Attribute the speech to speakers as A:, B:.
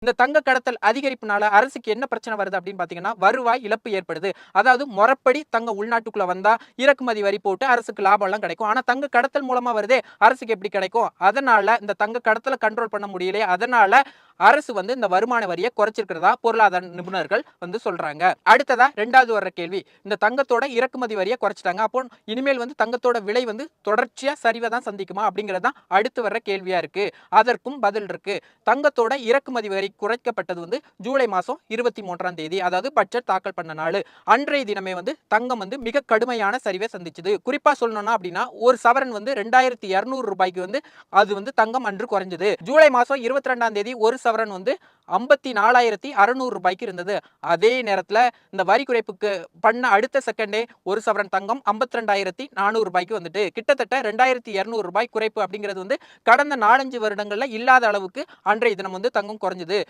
A: இந்த தங்க கடத்தல் அதிகரிப்புனால அரசுக்கு என்ன பிரச்சனை வருது அப்படின்னு பாத்தீங்கன்னா, வருவாய் இழப்பு ஏற்படுது. அதாவது முறைப்படி தங்கம் உள்நாட்டுக்குள்ள வந்தா இறக்குமதி வரி போட்டு அரசுக்கு லாபம் எல்லாம் கிடைக்கும். ஆனா தங்க கடத்தல் மூலமா வருதே, அரசுக்கு எப்படி கிடைக்கும்? அதனால இந்த தங்க கடத்தல கண்ட்ரோல் பண்ண முடியலையே. அதனால அரசு வந்து இந்த வருமான வரிய குறைச்சிருக்கிறதா பொருளாதார நிபுணர்கள் வந்து சொல்றாங்க. அடுத்ததா 2வது வர்ற கேள்வி. இந்த தங்கத்தோட இறக்குமதி வரிய குறைச்சிட்டாங்க. அப்போ இனிமேல் வந்து தங்கத்தோட விலை வந்து தொடர்ச்சியா சரிவ தான் சந்திக்குமா? அப்படிங்கிறது தான் அடுத்து வர்ற கேள்வியா இருக்கு. அதற்கும் பதில் இருக்கு. தங்கத்தோட இறக்குமதி வரி குறைக்கப்பட்டது வந்து ஜூலை மாசம் 23ஆம் தேதி. அதாவது பட்ஜெட் தாக்கல் பண்ண நாளு. அன்றைய தினமே வந்து தங்கம் வந்து மிக கடுமையான சரிவை சந்திச்சது. குறிப்பா சொல்லணும்னா அப்படின்னா, ஒரு சவரன் வந்து ரூ. 2200 வந்து அது வந்து தங்கம் அன்று குறைஞ்சது. ஜூலை மாசம் 22ஆம் தேதி ஒரு சவரன் வந்து ரூ. 54,600 இருந்தது. அதே நேரத்துல இந்த வரி குறைப்புக்கு பண்ண அடுத்த செகண்டே ஒரு சவரன் தங்கம் ரூ. 52,400 வந்துட்டு கிட்டத்தட்ட ரூ. 2,200 குறைப்பு அப்படிங்கிறது வந்து கடந்த 4-5 வருடங்கள்ல இல்லாத அளவுக்கு அன்றைய தினம் வந்து தங்கம் குறைஞ்சது.